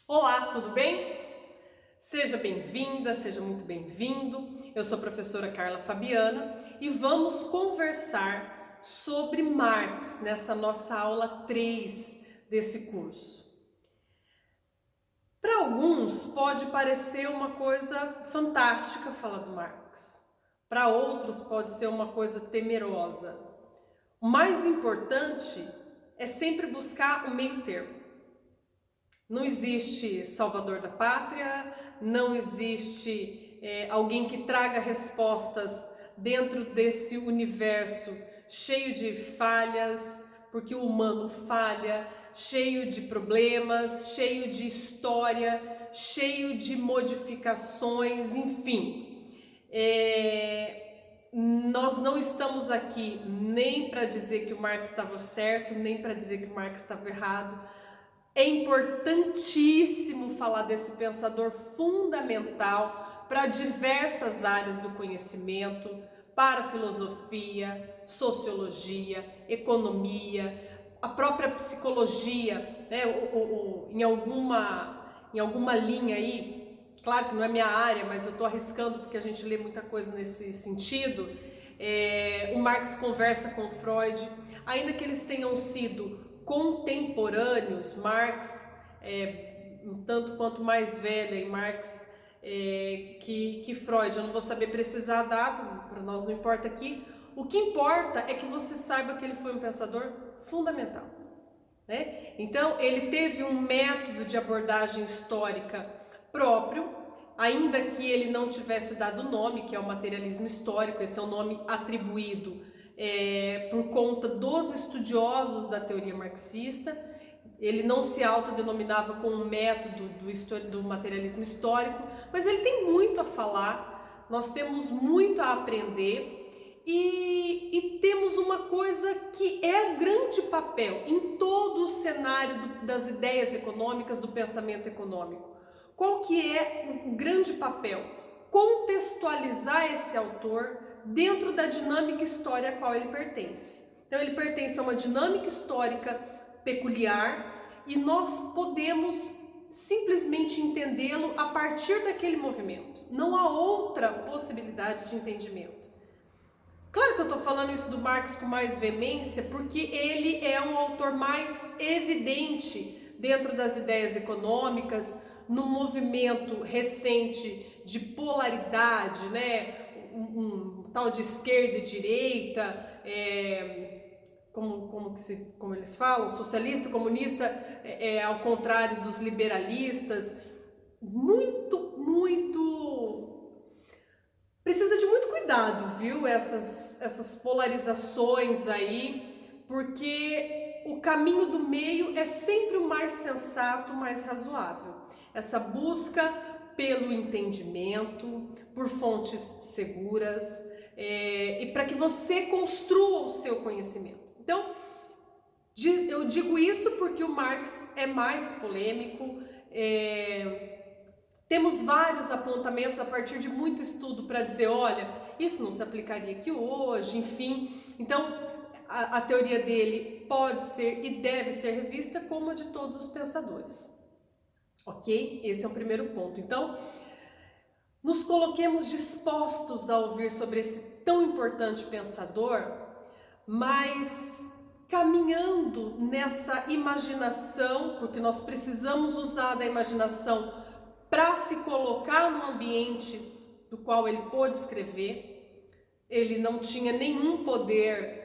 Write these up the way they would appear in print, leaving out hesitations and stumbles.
Olá, tudo bem? Seja bem-vinda, seja muito bem-vindo. Eu sou a professora Carla Fabiana e vamos conversar sobre Marx nessa nossa aula 3 desse curso. Para alguns pode parecer uma coisa fantástica falar do Marx. Para outros pode ser uma coisa temerosa. O mais importante é sempre buscar o meio termo. Não existe salvador da pátria, não existe alguém que traga respostas dentro desse universo cheio de falhas, porque o humano falha, cheio de problemas, cheio de história, cheio de modificações, enfim. Nós não estamos aqui nem para dizer que o Marx estava certo, nem para dizer que o Marx estava errado. É importantíssimo falar desse pensador fundamental para diversas áreas do conhecimento, para a filosofia, sociologia, economia, a própria psicologia, né? Em alguma linha aí, claro que não é minha área, mas eu estou arriscando porque a gente lê muita coisa nesse sentido. O Marx conversa com Freud, ainda que eles tenham sido contemporâneos, Marx um tanto quanto mais velha e Marx que Freud. Eu não vou saber precisar a data, para nós não importa aqui. O que importa é que você saiba que ele foi um pensador fundamental, né? Então ele teve um método de abordagem histórica próprio, ainda que ele não tivesse dado nome, que é o materialismo histórico. Esse é o nome atribuído por conta dos estudiosos da teoria marxista. Ele não se autodenominava com um método do materialismo histórico, mas ele tem muito a falar, nós temos muito a aprender e temos uma coisa que é o grande papel em todo o cenário das ideias econômicas, do pensamento econômico. Qual que é o grande papel? Contextualizar esse autor dentro da dinâmica histórica a qual ele pertence. Então ele pertence a uma dinâmica histórica peculiar e nós podemos simplesmente entendê-lo a partir daquele movimento. Não há outra possibilidade de entendimento. Claro que eu estou falando isso do Marx com mais veemência porque ele é um autor mais evidente dentro das ideias econômicas, no movimento recente de polaridade, né? Um tal de esquerda e direita, como eles falam, socialista, comunista, ao contrário dos liberalistas, precisa de muito cuidado, viu? Essas polarizações aí, porque o caminho do meio é sempre o mais sensato, o mais razoável. Essa busca pelo entendimento, por fontes seguras, e para que você construa o seu conhecimento. Então, eu digo isso porque o Marx é mais polêmico, temos vários apontamentos a partir de muito estudo para dizer, olha, isso não se aplicaria aqui hoje, enfim. Então, a teoria dele pode ser e deve ser revista como a de todos os pensadores. Ok? Esse é o primeiro ponto. Então, nos coloquemos dispostos a ouvir sobre esse tão importante pensador, mas caminhando nessa imaginação, porque nós precisamos usar da imaginação para se colocar no ambiente do qual ele pôde escrever. Ele não tinha nenhum poder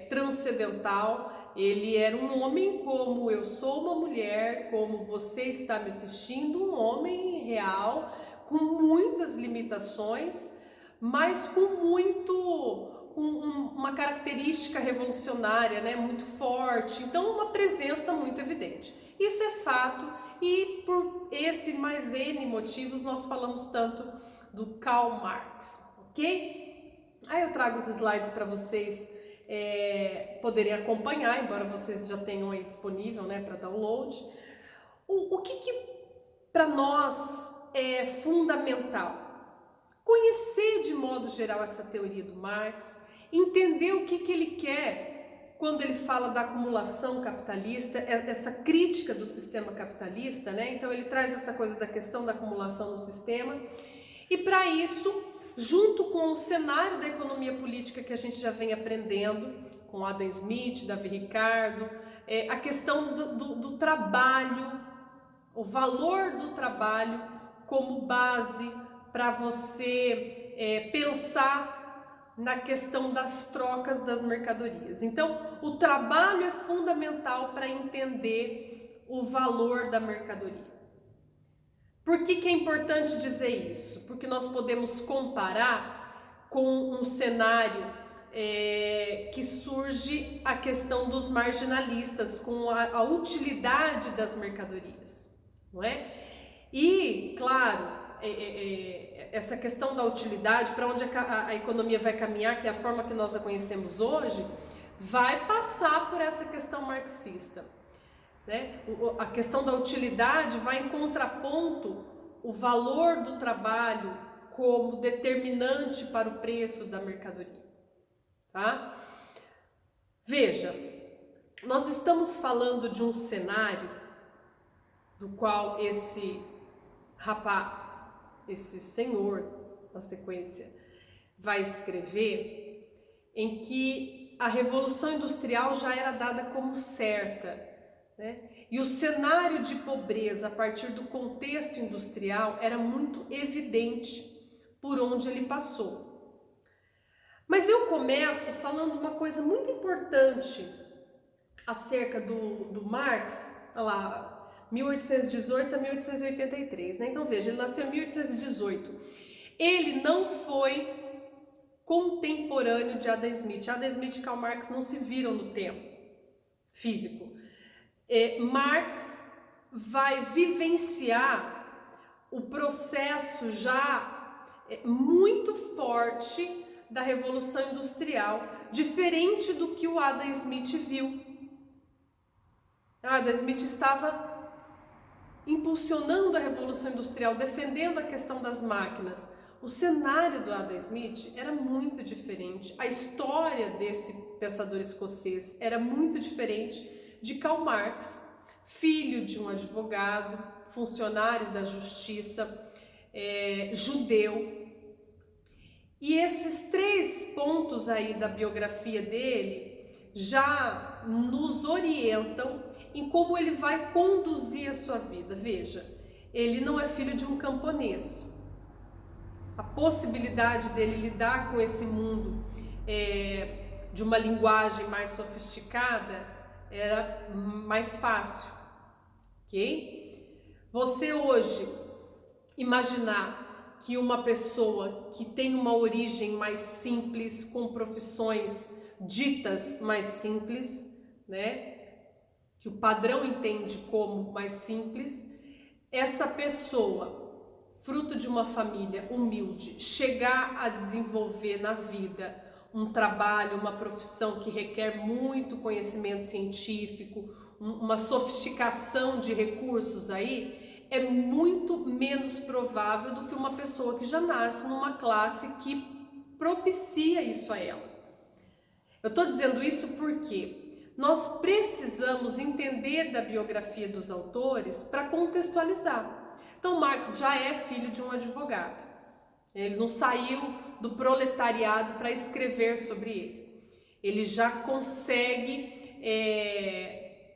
transcendental, ele era um homem como eu sou uma mulher, como você está me assistindo, um homem real, com muitas limitações, mas com uma característica revolucionária, né, muito forte, então uma presença muito evidente. Isso é fato e por esse mais N motivos nós falamos tanto do Karl Marx, ok? Aí eu trago os slides para vocês poderem acompanhar, embora vocês já tenham aí disponível, né, para download. O que para nós é fundamental? Conhecer de modo geral essa teoria do Marx, entender o que ele quer quando ele fala da acumulação capitalista, essa crítica do sistema capitalista, né? Então ele traz essa coisa da questão da acumulação do sistema, e para isso, junto com o cenário da economia política que a gente já vem aprendendo, com Adam Smith, Davi Ricardo, a questão do trabalho, o valor do trabalho como base para você pensar na questão das trocas das mercadorias. Então, o trabalho é fundamental para entender o valor da mercadoria. Por que é importante dizer isso? Porque nós podemos comparar com um cenário que surge a questão dos marginalistas, com a utilidade das mercadorias, não é? E, claro, essa questão da utilidade, para onde a economia vai caminhar, que é a forma que nós a conhecemos hoje, vai passar por essa questão marxista, né? A questão da utilidade vai em contraponto o valor do trabalho como determinante para o preço da mercadoria. Tá? Veja, nós estamos falando de um cenário do qual esse rapaz, esse senhor, na sequência, vai escrever, em que a Revolução Industrial já era dada como certa, né? E o cenário de pobreza a partir do contexto industrial era muito evidente por onde ele passou. Mas eu começo falando uma coisa muito importante acerca do Marx, lá, 1818 a 1883, né? Então veja, ele nasceu em 1818. Ele não foi contemporâneo de Adam Smith. Adam Smith e Karl Marx não se viram no tempo físico. Marx vai vivenciar o processo já muito forte da Revolução Industrial, diferente do que o Adam Smith viu. Adam Smith estava impulsionando a Revolução Industrial, defendendo a questão das máquinas. O cenário do Adam Smith era muito diferente. A história desse pensador escocês era muito diferente de Karl Marx, filho de um advogado, funcionário da justiça, judeu. E esses 3 pontos aí da biografia dele já nos orientam em como ele vai conduzir a sua vida. Veja, ele não é filho de um camponês. A possibilidade dele lidar com esse mundo de uma linguagem mais sofisticada era mais fácil, ok? Você hoje imaginar que uma pessoa que tem uma origem mais simples, com profissões ditas mais simples, né, que o padrão entende como mais simples, essa pessoa, fruto de uma família humilde, chegar a desenvolver na vida um trabalho, uma profissão que requer muito conhecimento científico, uma sofisticação de recursos aí, é muito menos provável do que uma pessoa que já nasce numa classe que propicia isso a ela. Eu estou dizendo isso porque nós precisamos entender da biografia dos autores para contextualizar. Então Marx já é filho de um advogado. Ele não saiu do proletariado para escrever sobre ele. Ele já consegue...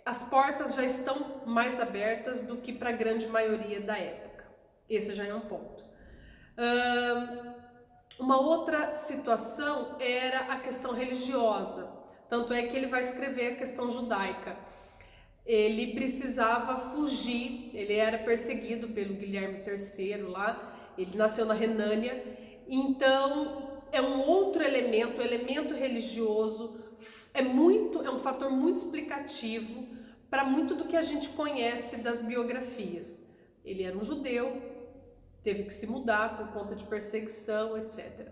as portas já estão mais abertas do que para a grande maioria da época. Esse já é um ponto. Uma outra situação era a questão religiosa. Tanto é que ele vai escrever a questão judaica. Ele precisava fugir, ele era perseguido pelo Guilherme III lá, ele nasceu na Renânia. Então, é um outro elemento, o elemento religioso é um fator muito explicativo para muito do que a gente conhece das biografias. Ele era um judeu, teve que se mudar por conta de perseguição, etc.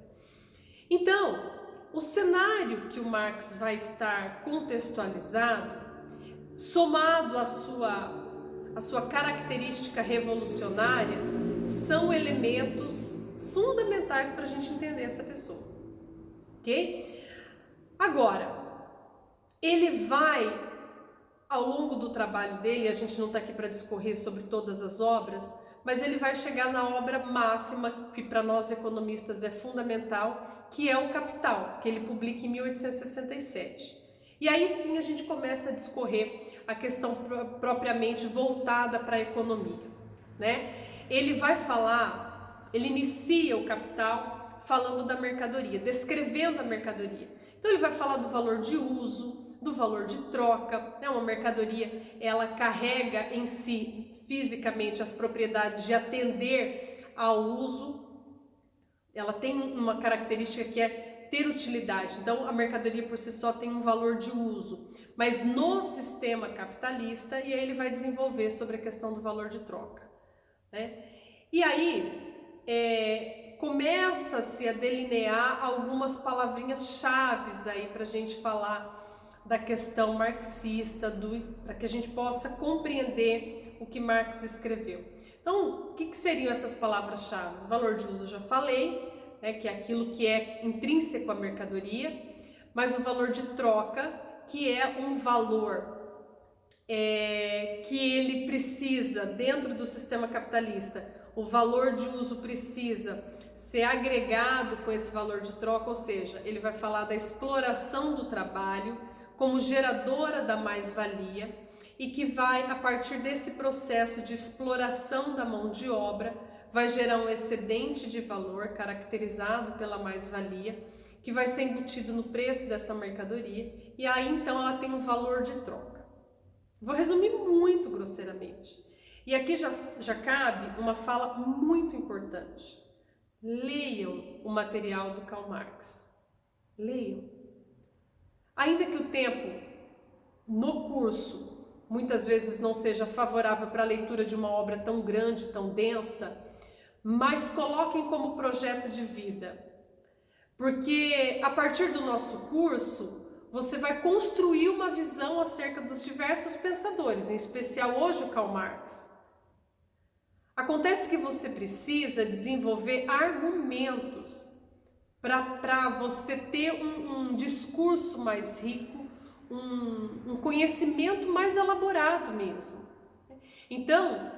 Então, o cenário que o Marx vai estar contextualizado, somado à sua característica revolucionária, são elementos fundamentais para a gente entender essa pessoa, ok? Agora, ele vai, ao longo do trabalho dele, a gente não está aqui para discorrer sobre todas as obras, mas ele vai chegar na obra máxima, que para nós economistas é fundamental, que é o Capital, que ele publica em 1867. E aí sim a gente começa a discorrer a questão propriamente voltada para a economia, né? Ele vai falar, ele inicia o Capital falando da mercadoria, descrevendo a mercadoria. Então ele vai falar do valor de uso, do valor de troca, né? Uma mercadoria, ela carrega em si fisicamente as propriedades de atender ao uso, ela tem uma característica que é ter utilidade, então a mercadoria por si só tem um valor de uso, mas no sistema capitalista, e aí ele vai desenvolver sobre a questão do valor de troca, né? E aí começa-se a delinear algumas palavrinhas chaves aí para a gente falar da questão marxista, para que a gente possa compreender o que Marx escreveu. Então, o que seriam essas palavras-chave? O valor de uso eu já falei, né, que é aquilo que é intrínseco à mercadoria, mas o valor de troca, que é um valor que ele precisa, dentro do sistema capitalista, o valor de uso precisa ser agregado com esse valor de troca, ou seja, ele vai falar da exploração do trabalho como geradora da mais-valia e que vai, a partir desse processo de exploração da mão de obra, vai gerar um excedente de valor caracterizado pela mais-valia, que vai ser embutido no preço dessa mercadoria, e aí então ela tem um valor de troca. Vou resumir muito grosseiramente. E aqui já cabe uma fala muito importante. Leiam o material do Karl Marx. Leiam. Ainda que o tempo no curso muitas vezes não seja favorável para a leitura de uma obra tão grande, tão densa, mas coloquem como projeto de vida. Porque a partir do nosso curso, você vai construir uma visão acerca dos diversos pensadores, em especial hoje o Karl Marx. Acontece que você precisa desenvolver argumentos para você ter um discurso mais rico, um conhecimento mais elaborado mesmo. Então,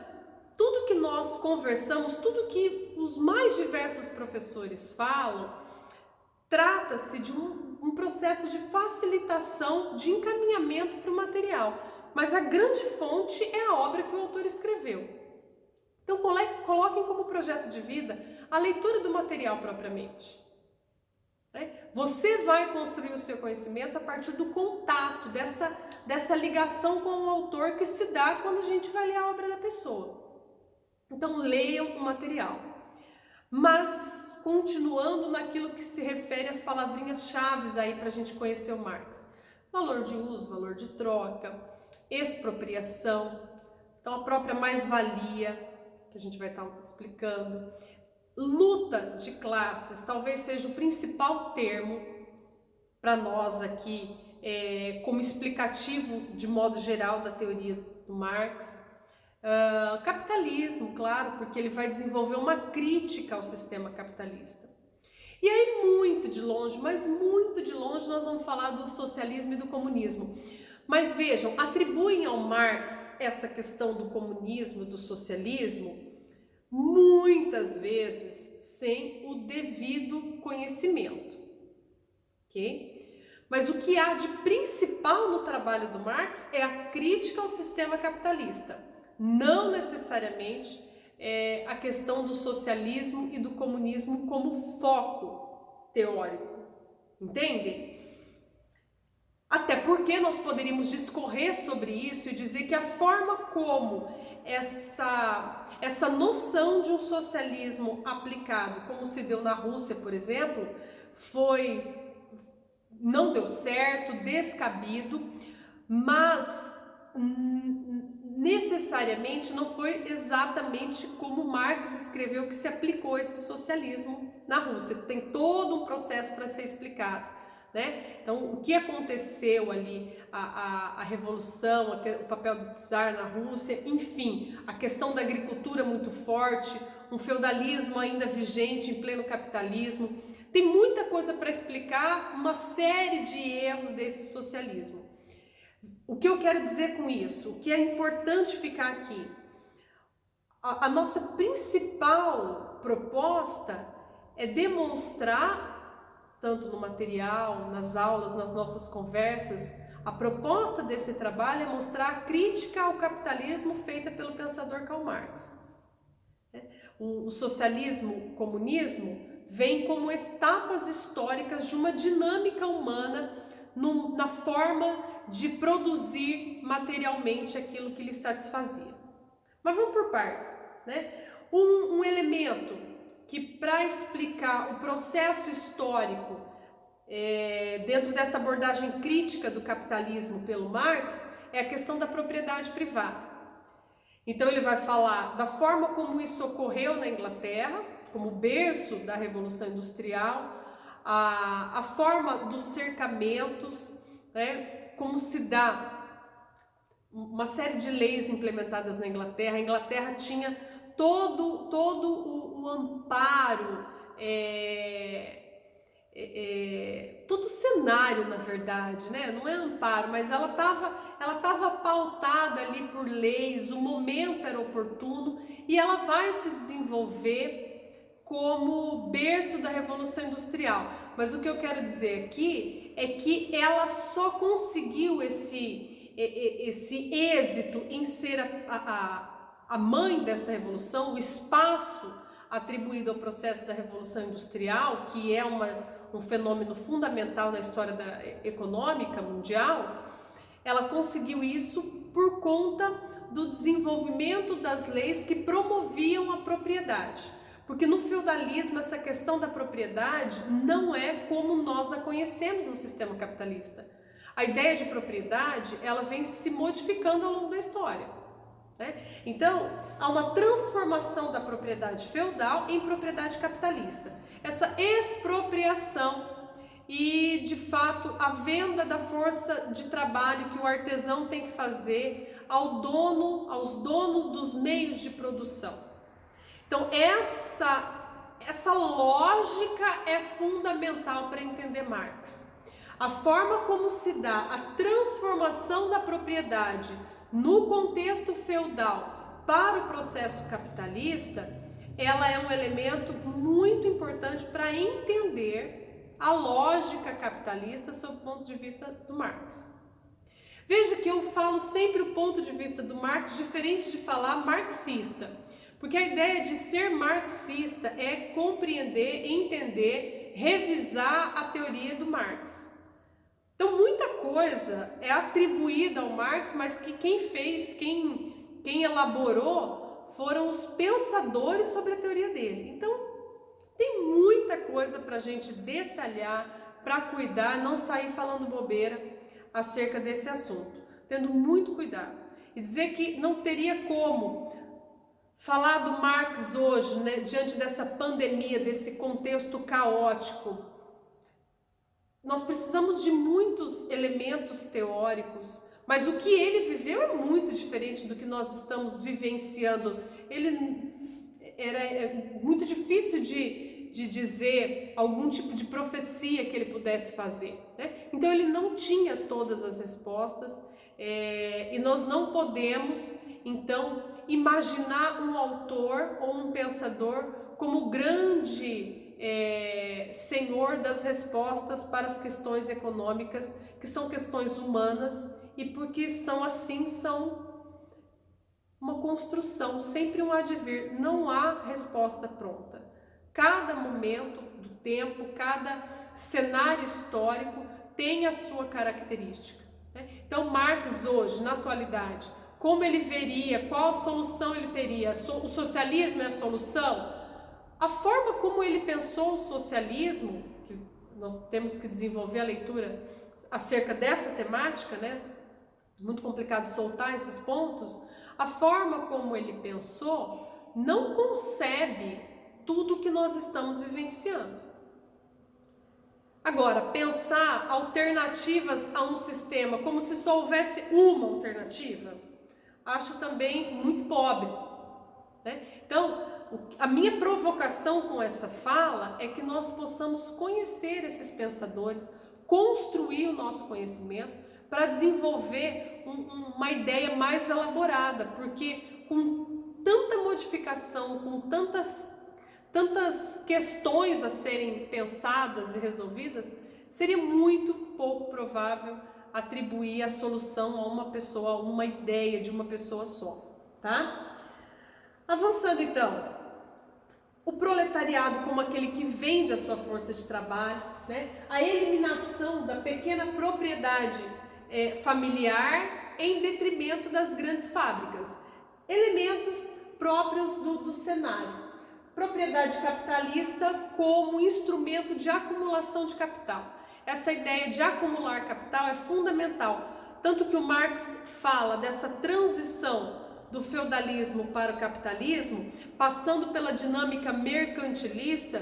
tudo que nós conversamos, tudo que os mais diversos professores falam, trata-se de um processo de facilitação, de encaminhamento para o material. Mas a grande fonte é a obra que o autor escreveu. Então, coloquem como projeto de vida a leitura do material propriamente. Você vai construir o seu conhecimento a partir do contato, dessa ligação com o autor que se dá quando a gente vai ler a obra da pessoa. Então, leiam o material. Mas, continuando naquilo que se refere às palavrinhas-chave aí para a gente conhecer o Marx. Valor de uso, valor de troca, expropriação, então a própria mais-valia, que a gente vai estar explicando. Luta de classes, talvez seja o principal termo para nós aqui, como explicativo de modo geral da teoria do Marx. Capitalismo, claro, porque ele vai desenvolver uma crítica ao sistema capitalista. E aí, muito de longe, mas muito de longe, nós vamos falar do socialismo e do comunismo. Mas vejam, atribuem ao Marx essa questão do comunismo, do socialismo, muitas vezes sem o devido conhecimento, ok? Mas o que há de principal no trabalho do Marx é a crítica ao sistema capitalista, não necessariamente a questão do socialismo e do comunismo como foco teórico, entendem? Até porque nós poderíamos discorrer sobre isso e dizer que a forma como essa noção de um socialismo aplicado, como se deu na Rússia, por exemplo, não deu certo, descabido, mas necessariamente não foi exatamente como Marx escreveu que se aplicou esse socialismo na Rússia. Tem todo um processo para ser explicado, né? Então, o que aconteceu ali, a revolução, o papel do czar na Rússia, enfim, a questão da agricultura muito forte, um feudalismo ainda vigente em pleno capitalismo. Tem muita coisa para explicar uma série de erros desse socialismo. O que eu quero dizer com isso? O que é importante ficar aqui? A nossa principal proposta é demonstrar, tanto no material, nas aulas, nas nossas conversas, a proposta desse trabalho é mostrar a crítica ao capitalismo feita pelo pensador Karl Marx. O socialismo, o comunismo, vem como etapas históricas de uma dinâmica humana na forma de produzir materialmente aquilo que lhe satisfazia. Mas vamos por partes, né? Um elemento que, para explicar o processo histórico dentro dessa abordagem crítica do capitalismo pelo Marx, é a questão da propriedade privada. Então ele vai falar da forma como isso ocorreu na Inglaterra, como berço da Revolução Industrial, a forma dos cercamentos, né, como se dá uma série de leis implementadas na Inglaterra. A Inglaterra tinha todo o amparo, todo o cenário, na verdade, né? Não é amparo, mas ela estava pautada ali por leis, o momento era oportuno e ela vai se desenvolver como berço da Revolução Industrial. Mas o que eu quero dizer aqui é que ela só conseguiu esse êxito em ser a mãe dessa revolução, o espaço atribuído ao processo da Revolução Industrial, que é um fenômeno fundamental na história econômica mundial. Ela conseguiu isso por conta do desenvolvimento das leis que promoviam a propriedade. Porque no feudalismo essa questão da propriedade não é como nós a conhecemos no sistema capitalista. A ideia de propriedade, ela vem se modificando ao longo da história, né? Então, há uma transformação da propriedade feudal em propriedade capitalista. Essa expropriação e, de fato, a venda da força de trabalho que o artesão tem que fazer aos donos dos meios de produção. Então, essa lógica é fundamental para entender Marx. A forma como se dá a transformação da propriedade no contexto feudal para o processo capitalista, ela é um elemento muito importante para entender a lógica capitalista sob o ponto de vista do Marx. Veja que eu falo sempre o ponto de vista do Marx diferente de falar marxista, porque a ideia de ser marxista é compreender, entender, revisar a teoria do Marx. Então muita coisa é atribuída ao Marx, mas que quem fez, quem elaborou foram os pensadores sobre a teoria dele. Então tem muita coisa para a gente detalhar, para cuidar, não sair falando bobeira acerca desse assunto, tendo muito cuidado. E dizer que não teria como falar do Marx hoje, né, diante dessa pandemia, desse contexto caótico. Nós precisamos de muitos elementos teóricos, mas o que ele viveu é muito diferente do que nós estamos vivenciando. Era muito difícil de dizer algum tipo de profecia que ele pudesse fazer, né? Então ele não tinha todas as respostas, e nós não podemos, então, imaginar um autor ou um pensador como grande senhor das respostas para as questões econômicas, que são questões humanas, e porque são assim, são uma construção, sempre um advir, não há resposta pronta. Cada momento do tempo, cada cenário histórico tem a sua característica, né? Então Marx hoje, na atualidade, como ele veria, qual a solução ele teria? O socialismo é a solução? A forma como ele pensou o socialismo, que nós temos que desenvolver a leitura acerca dessa temática, né? Muito complicado soltar esses pontos. A forma como ele pensou não concebe tudo que nós estamos vivenciando. Agora, pensar alternativas a um sistema como se só houvesse uma alternativa, acho também muito pobre, né? Então, a minha provocação com essa fala é que nós possamos conhecer esses pensadores, construir o nosso conhecimento, para desenvolver uma ideia mais elaborada, porque com tanta modificação, com tantas questões a serem pensadas e resolvidas, seria muito pouco provável atribuir a solução a uma pessoa, a uma ideia de uma pessoa só, tá? Avançando então, o proletariado como aquele que vende a sua força de trabalho, né? A eliminação da pequena propriedade familiar em detrimento das grandes fábricas, elementos próprios do cenário. Propriedade capitalista como instrumento de acumulação de capital. Essa ideia de acumular capital é fundamental, tanto que o Marx fala dessa transição do feudalismo para o capitalismo, passando pela dinâmica mercantilista,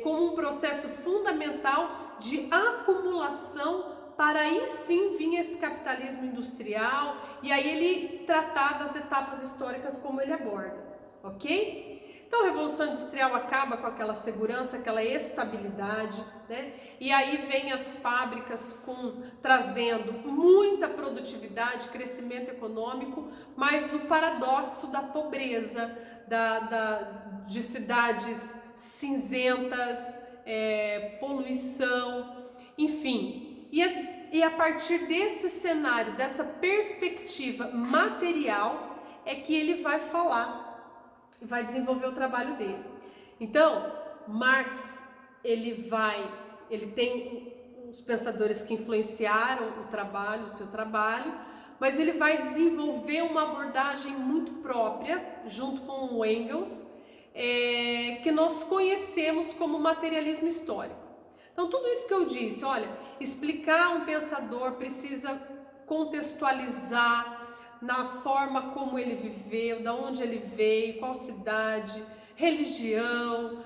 como um processo fundamental de acumulação, para aí sim vir esse capitalismo industrial, e aí ele tratar das etapas históricas como ele aborda, ok? Então a Revolução Industrial acaba com aquela segurança, aquela estabilidade, né? E aí vem as fábricas trazendo muita produtividade, crescimento econômico, mas o paradoxo da pobreza, de cidades cinzentas, poluição, enfim. E a partir desse cenário, dessa perspectiva material, é que ele vai falar, vai desenvolver o trabalho dele. Então, Marx, ele tem os pensadores que influenciaram o seu trabalho, mas ele vai desenvolver uma abordagem muito própria, junto com o Engels, que nós conhecemos como materialismo histórico. Então, tudo isso que eu disse, olha, explicar um pensador precisa contextualizar na forma como ele viveu, da onde ele veio, qual cidade, religião,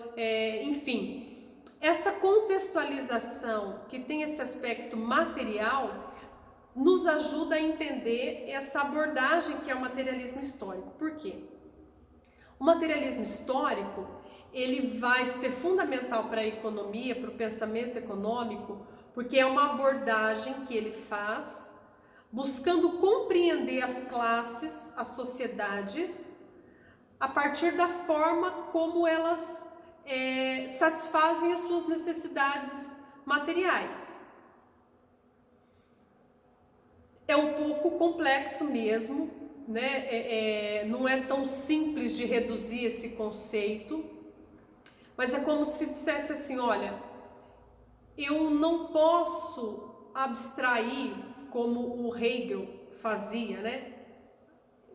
enfim. Essa contextualização que tem esse aspecto material nos ajuda a entender essa abordagem que é o materialismo histórico. Por quê? O materialismo histórico, ele vai ser fundamental para a economia, para o pensamento econômico, porque é uma abordagem que ele faz buscando compreender as classes, as sociedades, a partir da forma como elas satisfazem as suas necessidades materiais. É um pouco complexo mesmo, né? Não é tão simples de reduzir esse conceito, mas é como se dissesse assim, olha, eu não posso abstrair como o Hegel fazia, né?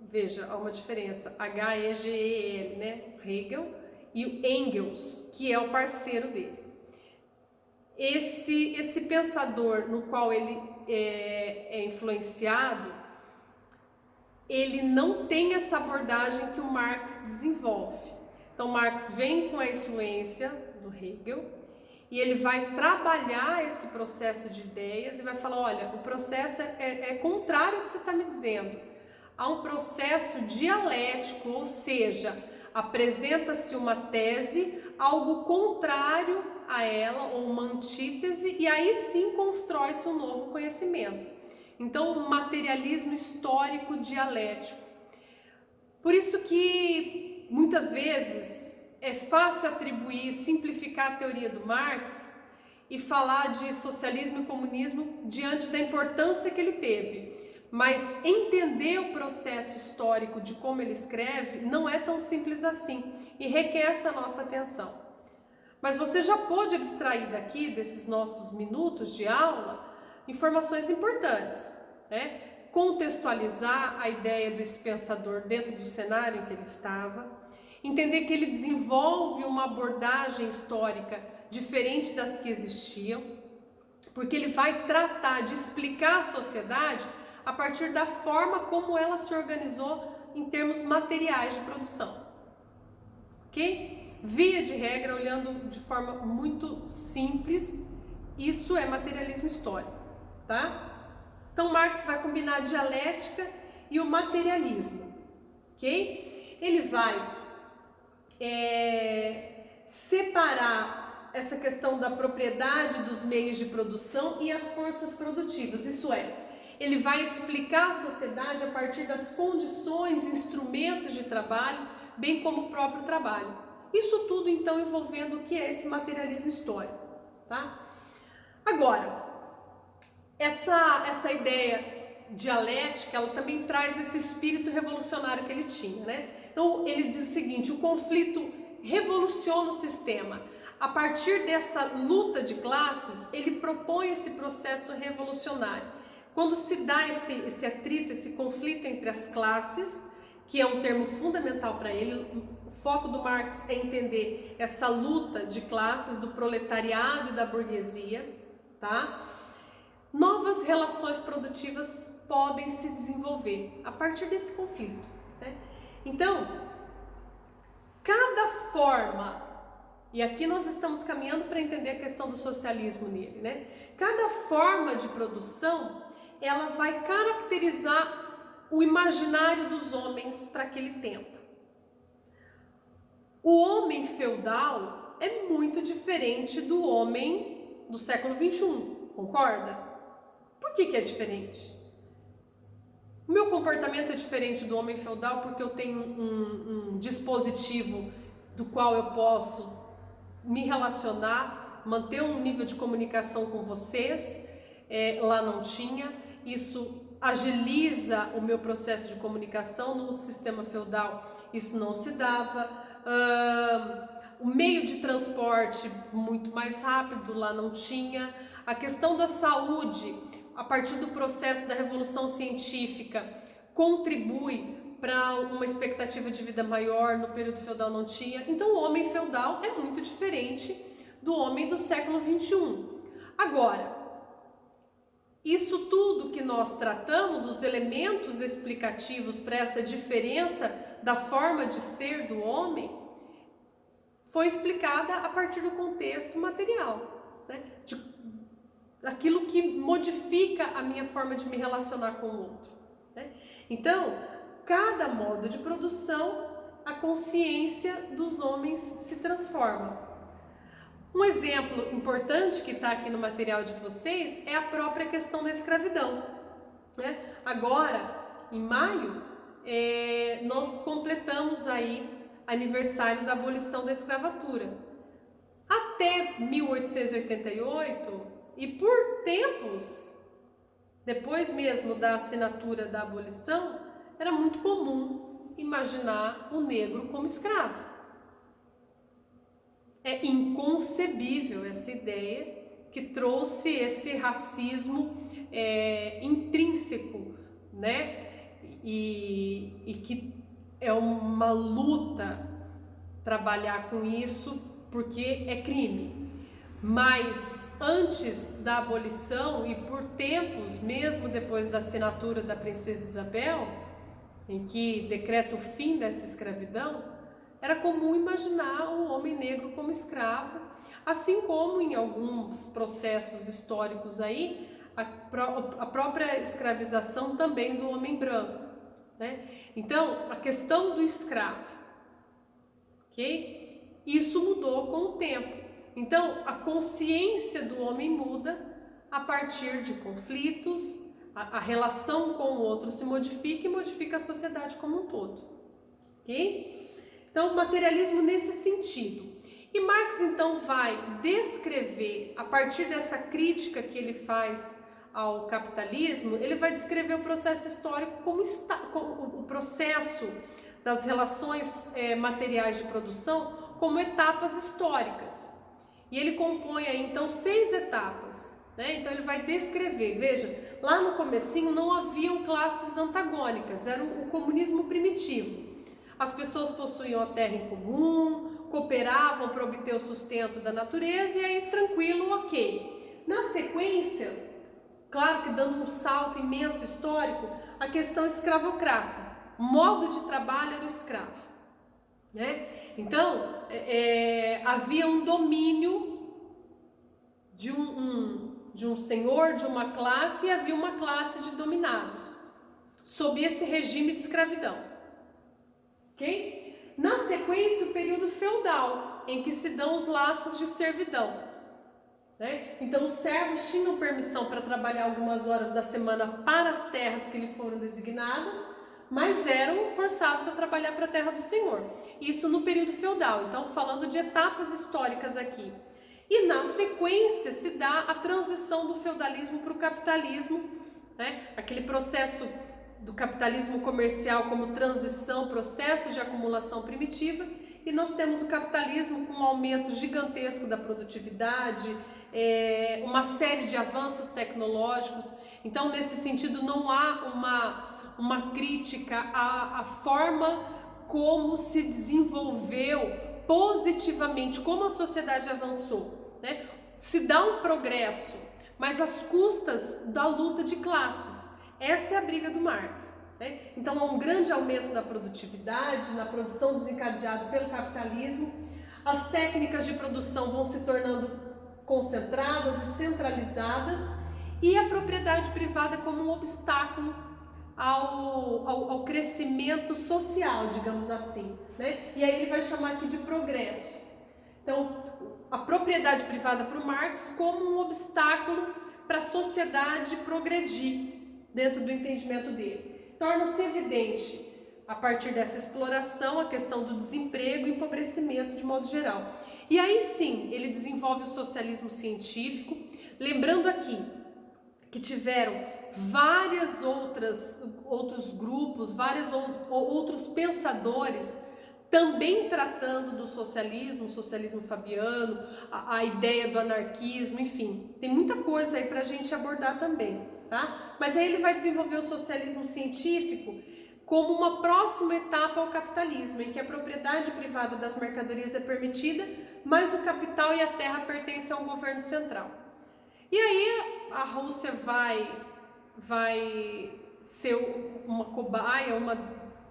Veja, há uma diferença, Hegel, né? Hegel e o Engels, que é o parceiro dele. Esse pensador no qual ele é influenciado, ele não tem essa abordagem que o Marx desenvolve. Então, Marx vem com a influência do Hegel, e ele vai trabalhar esse processo de ideias e vai falar, olha, o processo é contrário ao que você está me dizendo. Há um processo dialético, ou seja, apresenta-se uma tese, algo contrário a ela, ou uma antítese, e aí sim constrói-se um novo conhecimento. Então, um materialismo histórico dialético. Por isso que, muitas vezes, é fácil atribuir, simplificar a teoria do Marx e falar de socialismo e comunismo diante da importância que ele teve. Mas entender o processo histórico de como ele escreve não é tão simples assim e requer essa nossa atenção. Mas você já pôde abstrair daqui, desses nossos minutos de aula, informações importantes, né? Contextualizar a ideia desse pensador dentro do cenário em que ele estava, entender que ele desenvolve uma abordagem histórica diferente das que existiam, porque ele vai tratar de explicar a sociedade a partir da forma como ela se organizou em termos materiais de produção, ok? Via de regra, olhando de forma muito simples, isso é materialismo histórico, tá? Então Marx vai combinar a dialética e o materialismo, ok? Ele vai separar essa questão da propriedade dos meios de produção e as forças produtivas. Isso é, ele vai explicar a sociedade a partir das condições, instrumentos de trabalho, bem como o próprio trabalho. Isso tudo, então, envolvendo o que é esse materialismo histórico, tá? Agora, essa ideia dialética, ela também traz esse espírito revolucionário que ele tinha, né? Então, ele diz o seguinte: o conflito revoluciona o sistema. A partir dessa luta de classes, ele propõe esse processo revolucionário. Quando se dá esse atrito, esse conflito entre as classes, que é um termo fundamental para ele, o foco do Marx é entender essa luta de classes do proletariado e da burguesia, tá? Novas relações produtivas podem se desenvolver a partir desse conflito, né? Então, cada forma, e aqui nós estamos caminhando para entender a questão do socialismo nele, né? Cada forma de produção, ela vai caracterizar o imaginário dos homens para aquele tempo. O homem feudal é muito diferente do homem do século XXI, concorda? Por que é diferente? O meu comportamento é diferente do homem feudal porque eu tenho um dispositivo do qual eu posso me relacionar, manter um nível de comunicação com vocês, lá não tinha. Isso agiliza o meu processo de comunicação. No sistema feudal isso não se dava. O meio de transporte muito mais rápido, lá não tinha. A questão da saúde, a partir do processo da revolução científica, contribui para uma expectativa de vida maior. No período feudal não tinha. Então o homem feudal é muito diferente do homem do século XXI. Agora, isso tudo que nós tratamos, os elementos explicativos para essa diferença da forma de ser do homem, foi explicada a partir do contexto material, né? Daquilo que modifica a minha forma de me relacionar com o outro, né? Então, cada modo de produção, a consciência dos homens se transforma. Um exemplo importante que está aqui no material de vocês é a própria questão da escravidão, né? Agora, em maio, nós completamos aí aniversário da abolição da escravatura. Até 1888, e por tempos, depois mesmo da assinatura da abolição, era muito comum imaginar o negro como escravo. É inconcebível essa ideia que trouxe esse racismo intrínseco, né? E que é uma luta trabalhar com isso, porque é crime. Mas antes da abolição e por tempos, mesmo depois da assinatura da Princesa Isabel, em que decreta o fim dessa escravidão, era comum imaginar o homem negro como escravo, assim como em alguns processos históricos aí, a própria escravização também do homem branco, né? Então, a questão do escravo, ok? Isso mudou com o tempo. Então, a consciência do homem muda a partir de conflitos, a relação com o outro se modifica e modifica a sociedade como um todo, ok? Então, o materialismo nesse sentido. E Marx, então, vai descrever, a partir dessa crítica que ele faz ao capitalismo, ele vai descrever o processo histórico como o processo das relações materiais de produção como etapas históricas. E ele compõe aí, então, 6 etapas, né? Então, ele vai descrever, veja, lá no comecinho não haviam classes antagônicas, era o comunismo primitivo. As pessoas possuíam a terra em comum, cooperavam para obter o sustento da natureza e aí tranquilo, ok. Na sequência, claro que dando um salto imenso histórico, a questão escravocrata. O modo de trabalho era o escravo, né? Então, havia um domínio de um senhor, de uma classe, e havia uma classe de dominados, sob esse regime de escravidão. Ok? Na sequência, o período feudal, em que se dão os laços de servidão, né? Então, os servos tinham permissão para trabalhar algumas horas da semana para as terras que lhe foram designadas, mas eram forçados a trabalhar para a terra do Senhor. Isso no período feudal, então falando de etapas históricas aqui. E na sequência se dá a transição do feudalismo para o capitalismo, né? Aquele processo do capitalismo comercial como transição, processo de acumulação primitiva, e nós temos o capitalismo com um aumento gigantesco da produtividade, uma série de avanços tecnológicos. Então, nesse sentido, não há uma crítica à forma como se desenvolveu positivamente, como a sociedade avançou, né? Se dá um progresso, mas às custas da luta de classes. Essa é a briga do Marx, né? Então, há um grande aumento da produtividade, na produção desencadeada pelo capitalismo. As técnicas de produção vão se tornando concentradas e centralizadas, e a propriedade privada como um obstáculo ao crescimento social, digamos assim, né? E aí ele vai chamar aqui de progresso. Então, a propriedade privada para o Marx como um obstáculo para a sociedade progredir dentro do entendimento dele. Torna-se evidente, a partir dessa exploração, a questão do desemprego e empobrecimento de modo geral. E aí sim, ele desenvolve o socialismo científico, lembrando aqui que tiveram outros grupos, outros pensadores também tratando do socialismo, o socialismo fabiano, a ideia do anarquismo, enfim, tem muita coisa aí para a gente abordar também, tá? Mas aí ele vai desenvolver o socialismo científico como uma próxima etapa ao capitalismo, em que a propriedade privada das mercadorias é permitida, mas o capital e a terra pertencem ao governo central. E aí a Rússia vai ser uma cobaia,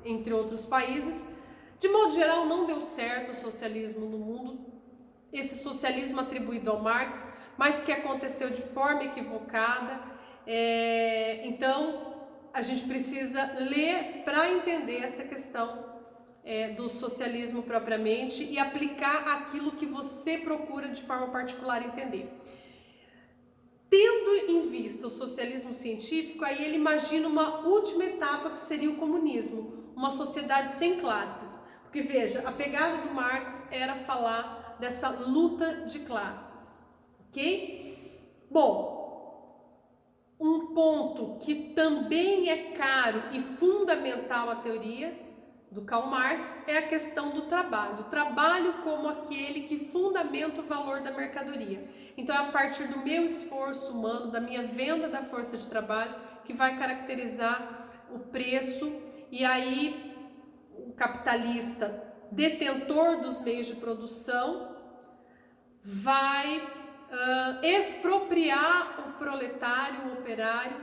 entre outros países. De modo geral, não deu certo o socialismo no mundo, esse socialismo atribuído ao Marx, mas que aconteceu de forma equivocada. Então, a gente precisa ler para entender essa questão do socialismo propriamente e aplicar aquilo que você procura de forma particular entender. Tendo em vista o socialismo científico, aí ele imagina uma última etapa que seria o comunismo, uma sociedade sem classes. Porque veja, a pegada do Marx era falar dessa luta de classes, ok? Bom, um ponto que também é caro e fundamental à teoria do Karl Marx é a questão do trabalho. O trabalho como aquele que fundamenta o valor da mercadoria. Então é a partir do meu esforço humano, da minha venda da força de trabalho, que vai caracterizar o preço. E aí o capitalista, detentor dos meios de produção, vai expropriar o proletário, o operário,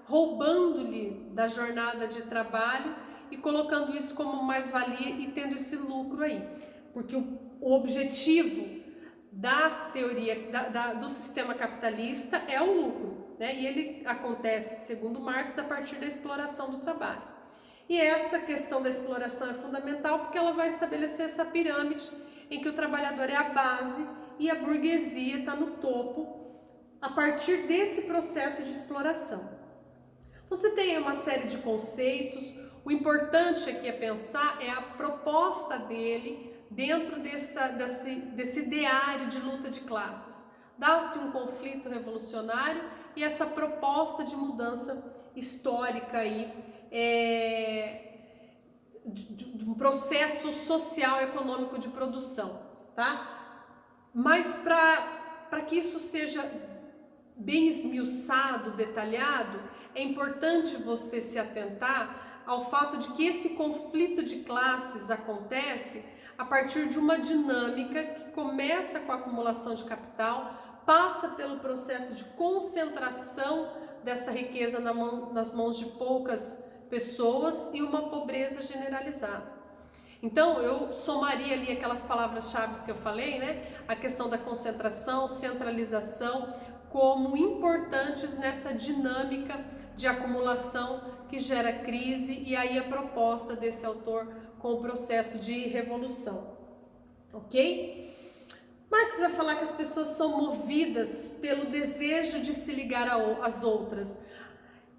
roubando-lhe da jornada de trabalho e colocando isso como mais-valia e tendo esse lucro aí. Porque o objetivo da teoria do sistema capitalista é o lucro, né? E ele acontece, segundo Marx, a partir da exploração do trabalho. E essa questão da exploração é fundamental porque ela vai estabelecer essa pirâmide em que o trabalhador é a base e a burguesia está no topo a partir desse processo de exploração. Você tem uma série de conceitos. O importante aqui é pensar a proposta dele dentro desse ideário de luta de classes. Dá-se um conflito revolucionário e essa proposta de mudança histórica aí, de um processo social e econômico de produção, tá? Mas para que isso seja bem esmiuçado, detalhado, é importante você se atentar ao fato de que esse conflito de classes acontece a partir de uma dinâmica que começa com a acumulação de capital, passa pelo processo de concentração dessa riqueza nas mãos de poucas pessoas e uma pobreza generalizada. Então, eu somaria ali aquelas palavras-chave que eu falei, né? A questão da concentração, centralização, como importantes nessa dinâmica de acumulação que gera crise, e aí a proposta desse autor com o processo de revolução, ok? Marx vai falar que as pessoas são movidas pelo desejo de se ligar às outras.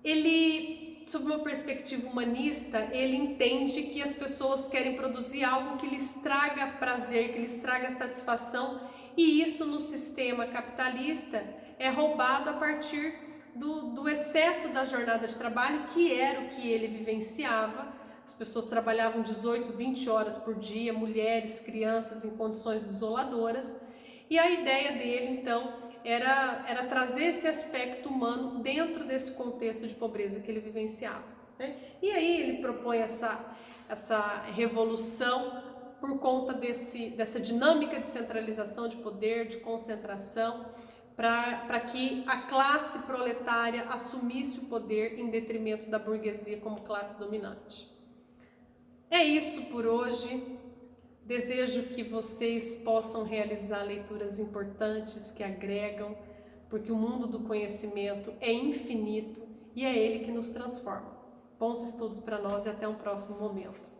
Ele, sob uma perspectiva humanista, ele entende que as pessoas querem produzir algo que lhes traga prazer, que lhes traga satisfação, e isso no sistema capitalista é roubado a partir do excesso da jornada de trabalho, que era o que ele vivenciava. As pessoas trabalhavam 18, 20 horas por dia, mulheres, crianças em condições desoladoras, e a ideia dele, então, era trazer esse aspecto humano dentro desse contexto de pobreza que ele vivenciava, né? E aí ele propõe essa revolução por conta dessa dinâmica de centralização de poder, de concentração, para que a classe proletária assumisse o poder em detrimento da burguesia como classe dominante. É isso por hoje. Desejo que vocês possam realizar leituras importantes que agregam, porque o mundo do conhecimento é infinito e é ele que nos transforma. Bons estudos para nós e até um próximo momento.